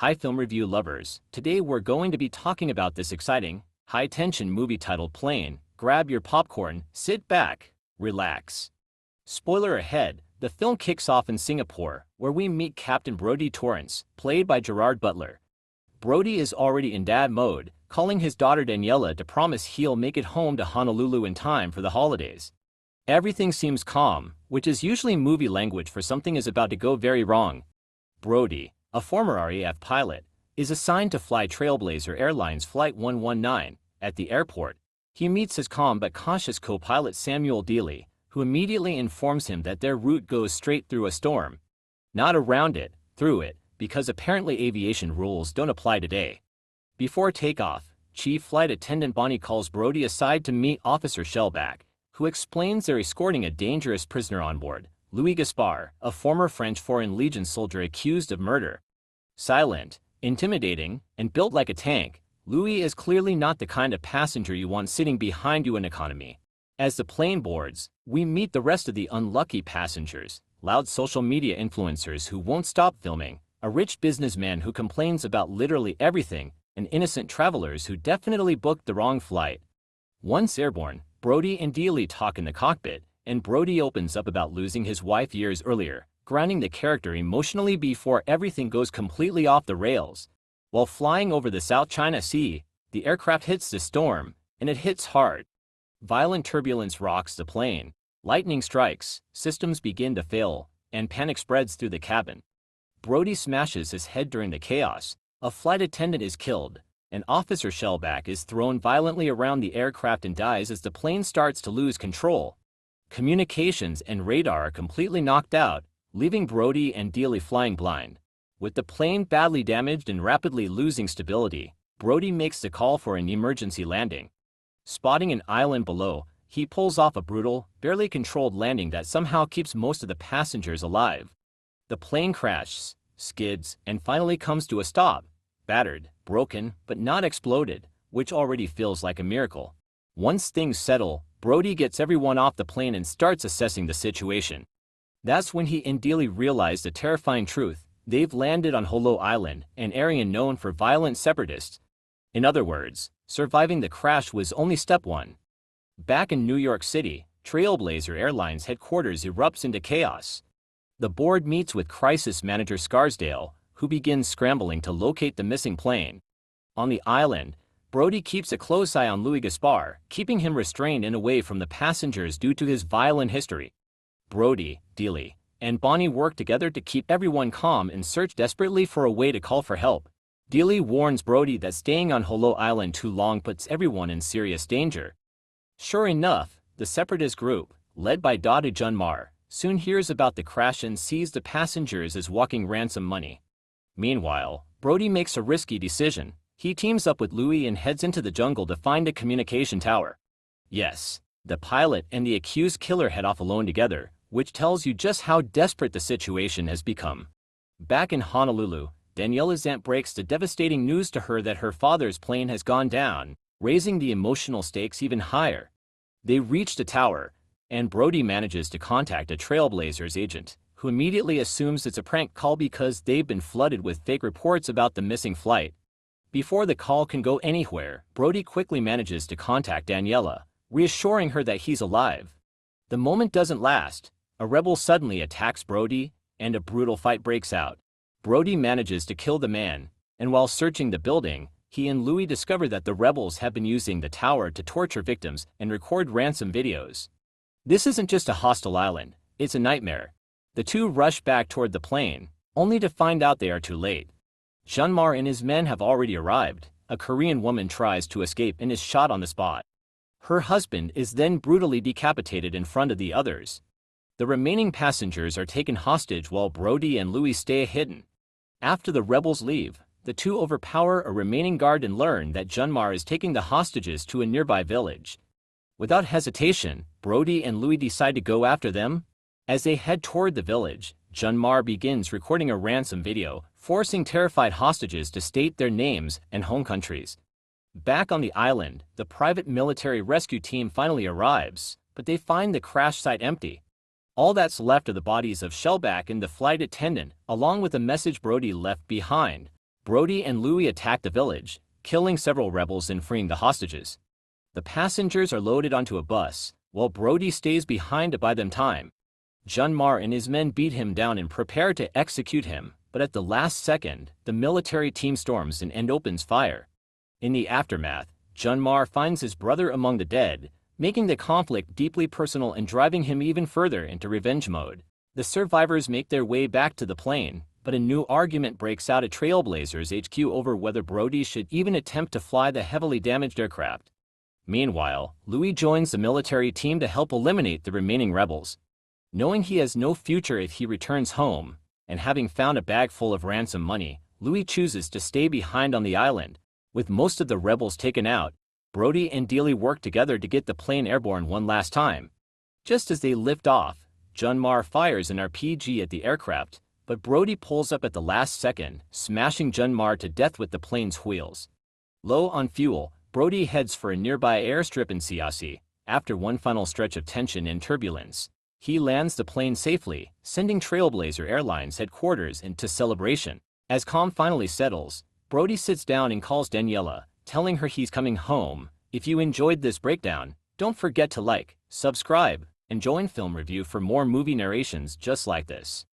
Hi film review lovers, today we're going to be talking about this exciting, high-tension movie titled Plane. Grab your popcorn, sit back, relax. Spoiler ahead, the film kicks off in Singapore, where we meet Captain Brodie Torrance, played by Gerard Butler. Brodie is already in dad mode, calling his daughter Daniela to promise he'll make it home to Honolulu in time for the holidays. Everything seems calm, which is usually movie language for something is about to go very wrong. Brodie, a former RAF pilot, is assigned to fly Trailblazer Airlines Flight 119. At the airport, he meets his calm but cautious co-pilot Samuel Dealey, who immediately informs him that their route goes straight through a storm. Not around it, through it, because apparently aviation rules don't apply today. Before takeoff, Chief Flight Attendant Bonnie calls Brodie aside to meet Officer Shellback, who explains they're escorting a dangerous prisoner on board, Louis Gaspard, a former French Foreign Legion soldier accused of murder. Silent, intimidating, and built like a tank, Louis is clearly not the kind of passenger you want sitting behind you in economy. As the plane boards, we meet the rest of the unlucky passengers, loud social media influencers who won't stop filming, a rich businessman who complains about literally everything, and innocent travelers who definitely booked the wrong flight. Once airborne, Brodie and Dealey talk in the cockpit, and Brodie opens up about losing his wife years earlier, grounding the character emotionally before everything goes completely off the rails. While flying over the South China Sea, the aircraft hits the storm, and it hits hard. Violent turbulence rocks the plane, lightning strikes, systems begin to fail, and panic spreads through the cabin. Brodie smashes his head during the chaos, a flight attendant is killed, and Officer Shellback is thrown violently around the aircraft and dies as the plane starts to lose control. Communications and radar are completely knocked out, leaving Brodie and Dealey flying blind. With the plane badly damaged and rapidly losing stability, Brodie makes the call for an emergency landing. Spotting an island below, he pulls off a brutal, barely controlled landing that somehow keeps most of the passengers alive. The plane crashes, skids, and finally comes to a stop, battered, broken, but not exploded, which already feels like a miracle. Once things settle, Brodie gets everyone off the plane and starts assessing the situation. That's when he and Dealey realize the terrifying truth: they've landed on Holo Island, an area known for violent separatists. In other words, surviving the crash was only step one. Back in New York City, Trailblazer Airlines headquarters erupts into chaos. The board meets with crisis manager Scarsdale, who begins scrambling to locate the missing plane. On the island, Brodie keeps a close eye on Louis Gaspard, keeping him restrained and away from the passengers due to his violent history. Brodie, Dealey, and Bonnie work together to keep everyone calm and search desperately for a way to call for help. Dealey warns Brodie that staying on Holo Island too long puts everyone in serious danger. Sure enough, the separatist group, led by Dato Junmar, soon hears about the crash and sees the passengers as walking ransom money. Meanwhile, Brodie makes a risky decision. He teams up with Louis and heads into the jungle to find a communication tower. Yes, the pilot and the accused killer head off alone together, which tells you just how desperate the situation has become. Back in Honolulu, Daniela's aunt breaks the devastating news to her that her father's plane has gone down, raising the emotional stakes even higher. They reach the tower, and Brodie manages to contact a Trailblazer's agent, who immediately assumes it's a prank call because they've been flooded with fake reports about the missing flight. Before the call can go anywhere, Brodie quickly manages to contact Daniela, reassuring her that he's alive. The moment doesn't last. A rebel suddenly attacks Brodie, and a brutal fight breaks out. Brodie manages to kill the man, and while searching the building, he and Louis discover that the rebels have been using the tower to torture victims and record ransom videos. This isn't just a hostile island, it's a nightmare. The two rush back toward the plane, only to find out they are too late. Junmar and his men have already arrived. A Korean woman tries to escape and is shot on the spot. Her husband is then brutally decapitated in front of the others. The remaining passengers are taken hostage while Brodie and Louis stay hidden. After the rebels leave, the two overpower a remaining guard and learn that Junmar is taking the hostages to a nearby village. Without hesitation, Brodie and Louis decide to go after them. As they head toward the village, Junmar begins recording a ransom video, forcing terrified hostages to state their names and home countries. Back on the island, the private military rescue team finally arrives, but they find the crash site empty. All that's left are the bodies of Shellback and the flight attendant, along with a message Brodie left behind. Brody and Louis attack the village, killing several rebels and freeing the hostages. The passengers are loaded onto a bus, while Brody stays behind to buy them time. Junmar and his men beat him down and prepare to execute him, but at the last second, the military team storms in and opens fire. In the aftermath, Junmar finds his brother among the dead, making the conflict deeply personal and driving him even further into revenge mode. The survivors make their way back to the plane, but a new argument breaks out at Trailblazers HQ over whether Brody should even attempt to fly the heavily damaged aircraft. Meanwhile, Louis joins the military team to help eliminate the remaining rebels. Knowing he has no future if he returns home, and having found a bag full of ransom money, Louis chooses to stay behind on the island. With most of the rebels taken out, Brody and Dealey work together to get the plane airborne one last time. Just as they lift off, Junmar fires an RPG at the aircraft, but Brody pulls up at the last second, smashing Junmar to death with the plane's wheels. Low on fuel, Brody heads for a nearby airstrip in Siasi. After one final stretch of tension and turbulence, he lands the plane safely, sending Trailblazer Airlines headquarters into celebration. As calm finally settles, Brody sits down and calls Daniela, telling her he's coming home. If you enjoyed this breakdown, don't forget to like, subscribe, and join Film Review for more movie narrations just like this.